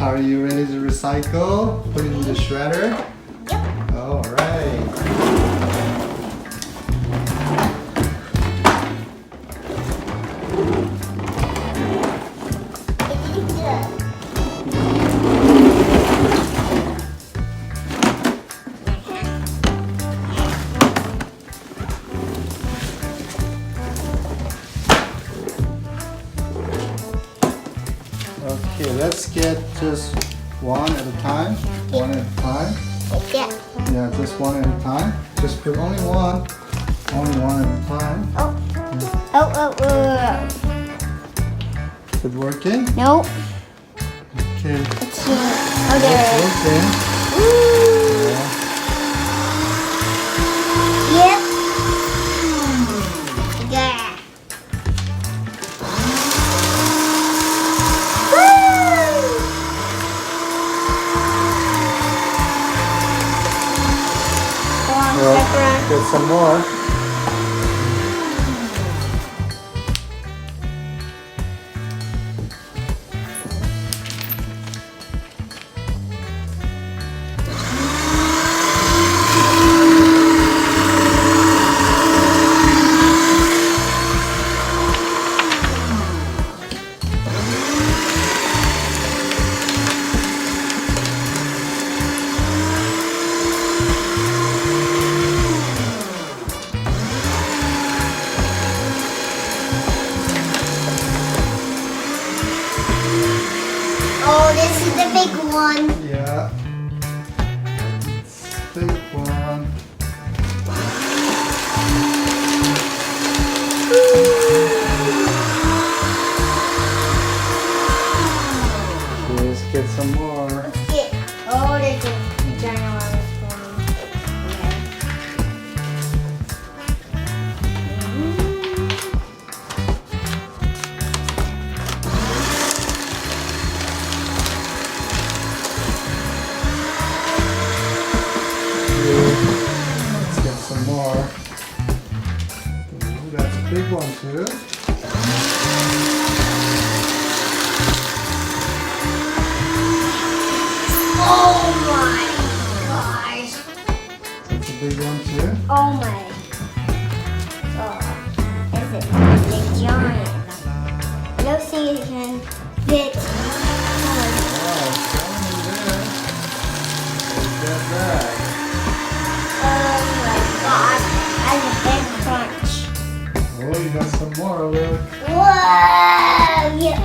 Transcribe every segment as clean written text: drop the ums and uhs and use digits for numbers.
Are you ready to recycle? Put it in the shredder? Yep. All right. Okay, let's get just one at a time. One at a time. Yeah. Yeah, just one at a time. Just put only one. Only one at a time. Oh. Oh. Is it working? Nope. Okay. Let's see. Oh, there it is. Working. Woo! Yep. Yeah. Well, get some more. Oh, this is the big one. Yeah. Big one. Let's get some more. Let's get. Oh, there's a giant one. Let's get some more. Ooh, that's a big one too. Oh my gosh. That's a big one too. Oh my. Oh, this is a giant. No thing can fit. Wow, down in there. Look at that. Oh my gosh. That's a big crunch. Oh, you got some more over there. Whoa! Yeah.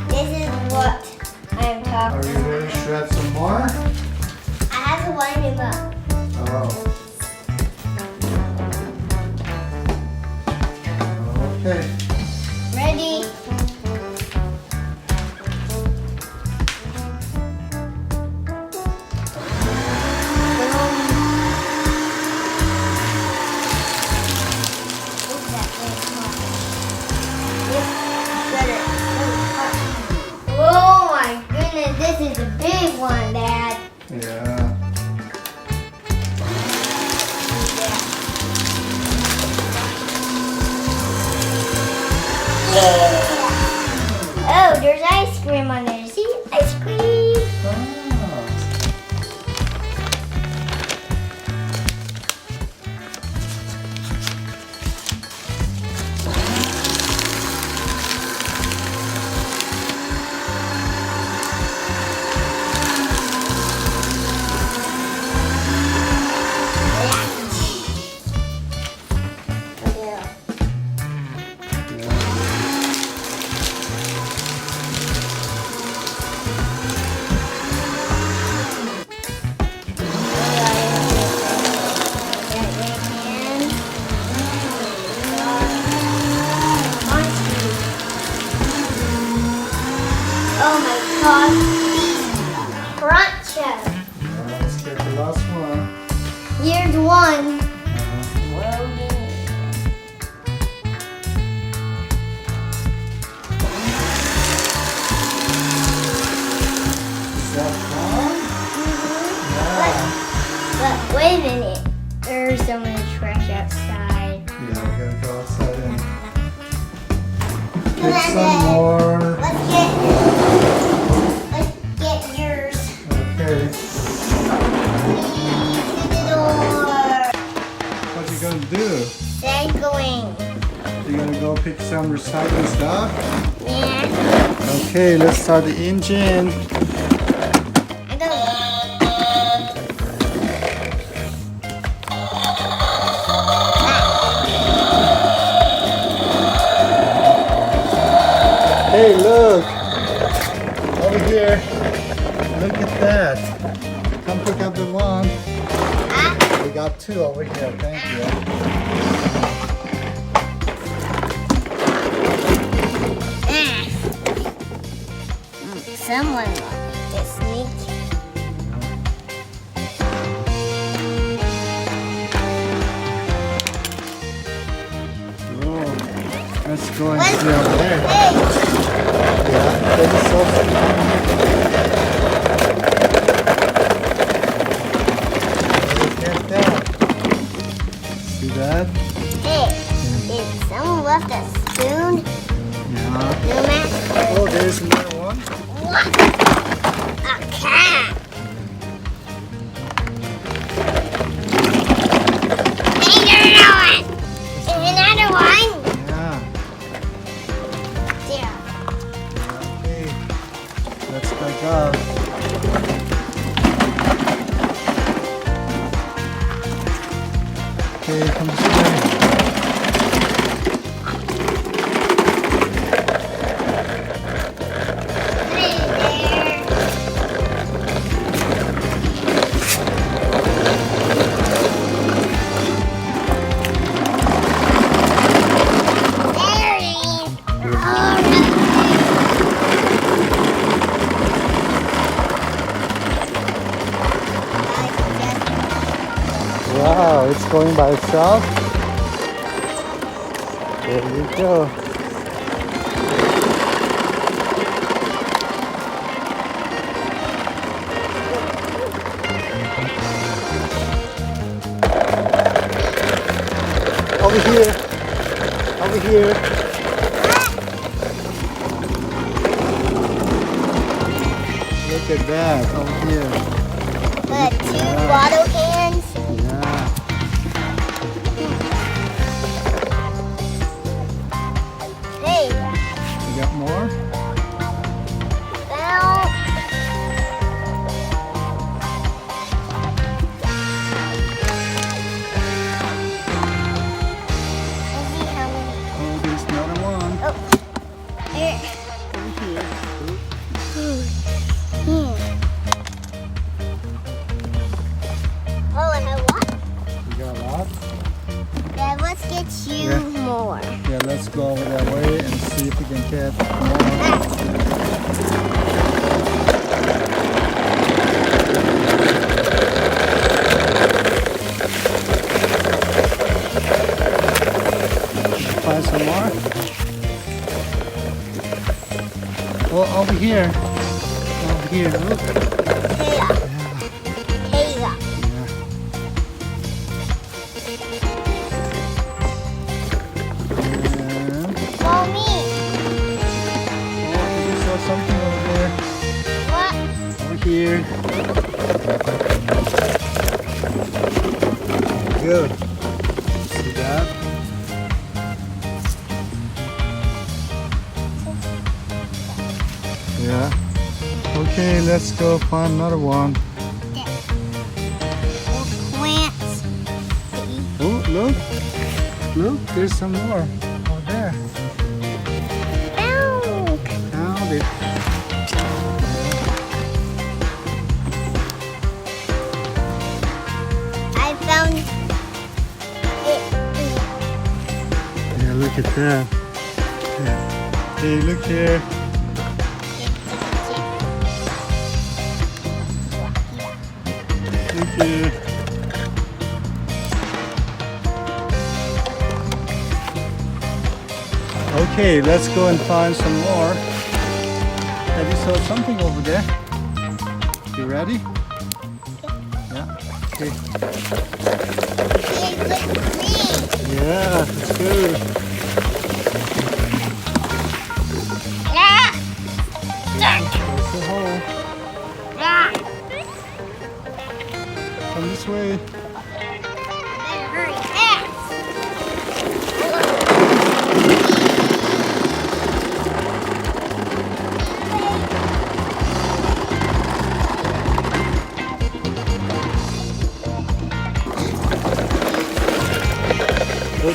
This is what I'm Are talking you ready to shred some more? I have to wind him up. Oh. Okay. Ready? Oh my goodness, this is a big one, Dad. Yeah. Oh, there's ice cream on there. See? Ice cream. Ah. Oh my gosh, these crunches. Now let's get the last one. Here's one. Is that fun? Yeah. But wait a minute. There's so much trash outside. Yeah, we're gonna go outside and get some more. Let's get recycling. You're gonna go pick some recycling stuff? Yeah. Okay, let's start the engine. I go. Hey, look! Over here. Look at that. Come pick up the one. We got two over here. Thank you. Someone just sneaky. Oh, let's go and Where's- see over there. Hey, Yeah, that is so fun. Look at that. See that? hey, did someone left a spoon? Yeah. No matter. Oh, there's another one. What? A cat. Another one. Is another one? Yeah. Zero. Okay. Let's back up. Okay, come this way. Three there. There it is. Oh, Wow, it's going by itself. There you go. Over here. Over here. Look at that. Over here. the two bottle cans. Yeah. Hey, You got more? well, let's see how many. Oh, there's another one. Here. Over here. Oh, and a what? You got a lot? Yeah, let's get you Yeah. more. Yeah, let's go over that way and see if we can get more. Find some more. Oh, over here. Over here, look. Here. Here. Yeah. And, Mommy, oh, you saw something over there. what? Over here. Good. See that? Yeah. Okay, let's go find another one. Plants. Oh, look. Look, there's some more over there. Ow. Found it. I found it. Yeah, look at that. Yeah. Hey, look here. Look here. Okay, let's go and find some more. Have you saw something over there? You ready? Yeah. Okay. It looks green. Yeah, it's good. Yeah. There's the hole. Yeah. Come this way. Better hurry fast.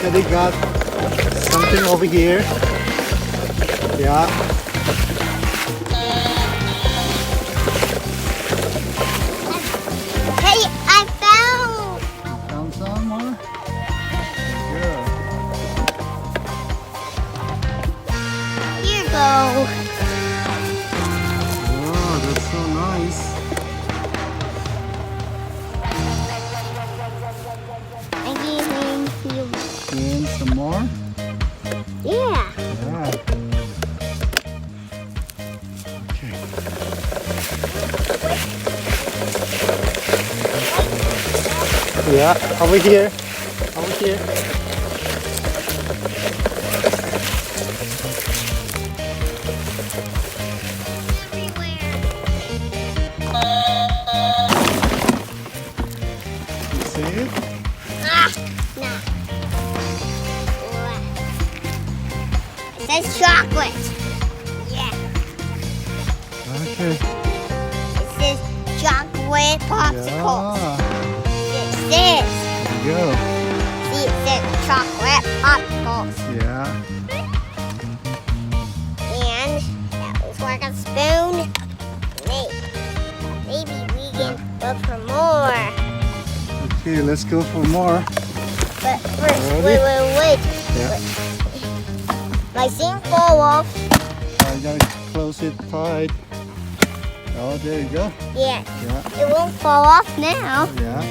Daddy got something over here. Yeah. Hey, I found. Found some more? Good. Here you go. Oh, that's so nice. I gave you. And some more? Yeah. Yeah. Okay. Yeah, over here. Over here. You see it? No. It says chocolate. Yeah. Okay. It says chocolate popsicles. Yeah. It says. There you go. See, it says chocolate popsicles. Yeah. And that looks like a spoon. Maybe we can look for more. Okay, let's go for more. But first, Ready? wait. Yeah. My thing fall off. I gotta close it tight. Oh, there you go. Yeah. Yeah. It won't fall off now. Yeah.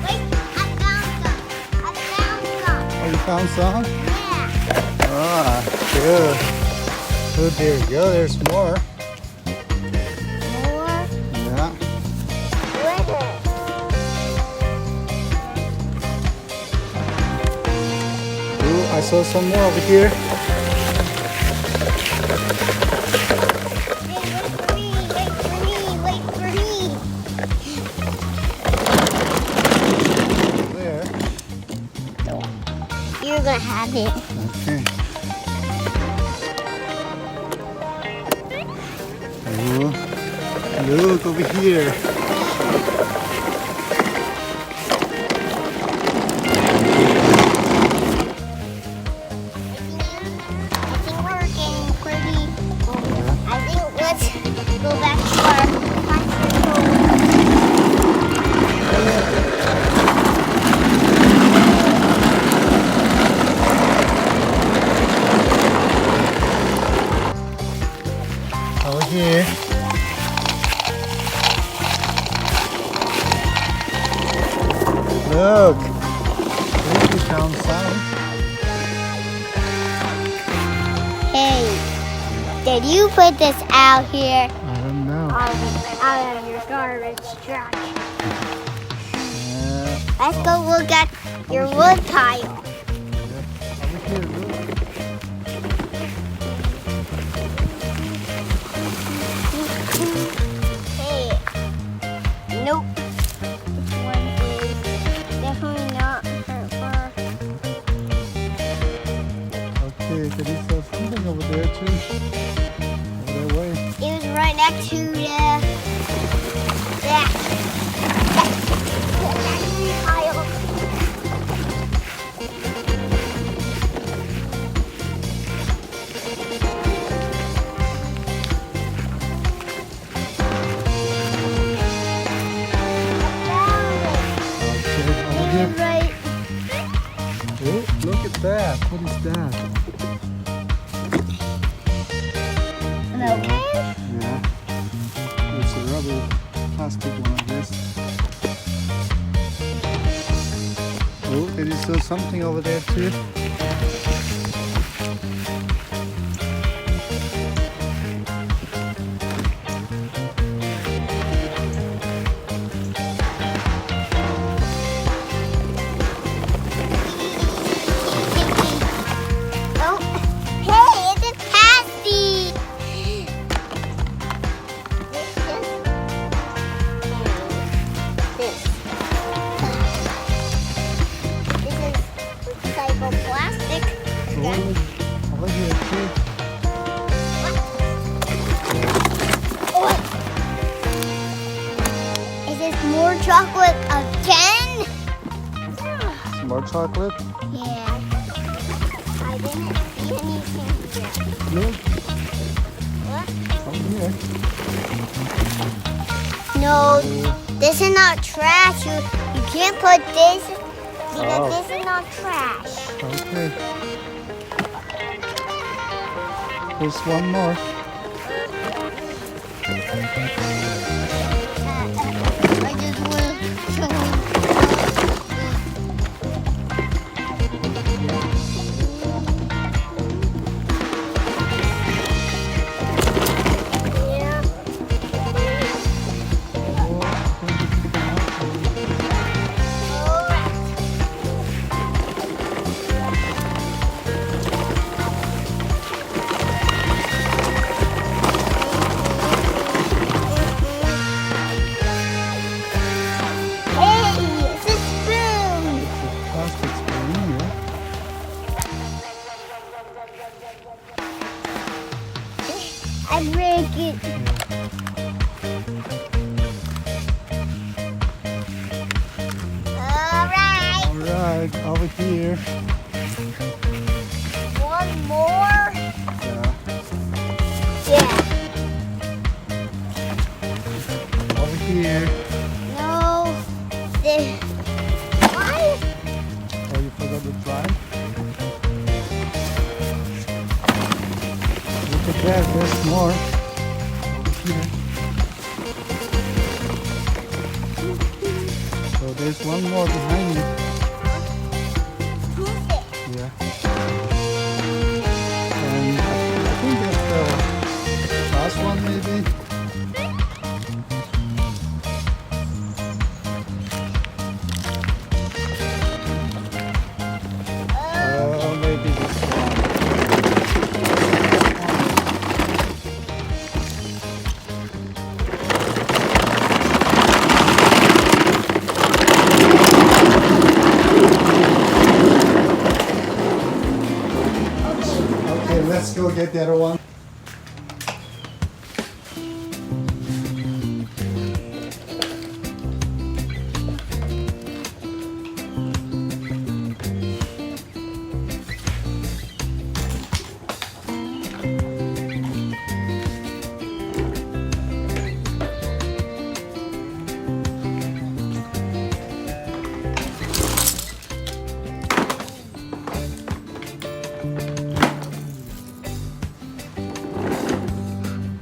Wait, I found some. Oh, you found some? Yeah. Ah, good. Oh, there you go. There's more. More Yeah. glitter. Ooh, I saw some more over here. Wait for me. There. You're gonna have it. Okay. Ooh, look over here. I think we're getting pretty. I think let's go back to our country. Over here. Look. We found some. Hey, did you put this out here? I don't know. Out of your garbage truck. Yeah. Let's go look at your wood pile. Over here, look. Hey, nope. This one is definitely not her fur. Okay, can you saw something over there too? Over that way. It was right next to the pile. Okay, over here. Right. Oh, look at that. What is that? Yeah. It's a rubber plastic one, I guess. Oh, can you saw something over there too? Oh, hey, it's a pasty. This is recycled plastic. chocolate again? Some more chocolate? Yeah. I didn't see anything here. Look, What? over here. No, this is not trash. You can't put this because Oh. this is not trash. Okay. There's one more. I just want to show you. Yeah. Alright. Hey, it's a spoon. Plastic spoon here. I break it. Alright. Alright, over here. One more. Yeah. Yeah. Over here. No. There. Why? Oh, you forgot the drive? Look at that, there's more. Over here. So there's one more behind you. Yeah. And I think that's the last one maybe. Maybe this one. Okay, let's go get the other one.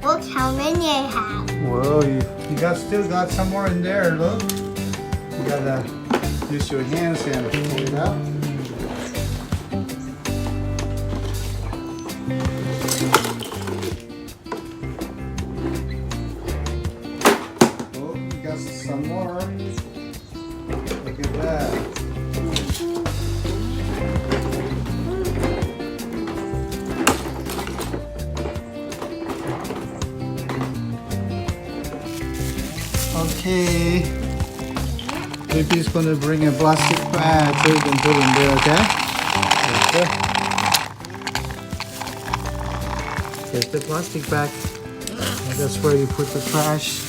Look how many I have. Whoa, you still got some more in there, look. You gotta use your hands and pull it out. Oh, you got some more. Look at that. Okay. Blippi's gonna bring a plastic bag so you can put in there, okay? Okay. There's the plastic bag. And that's where you put the trash.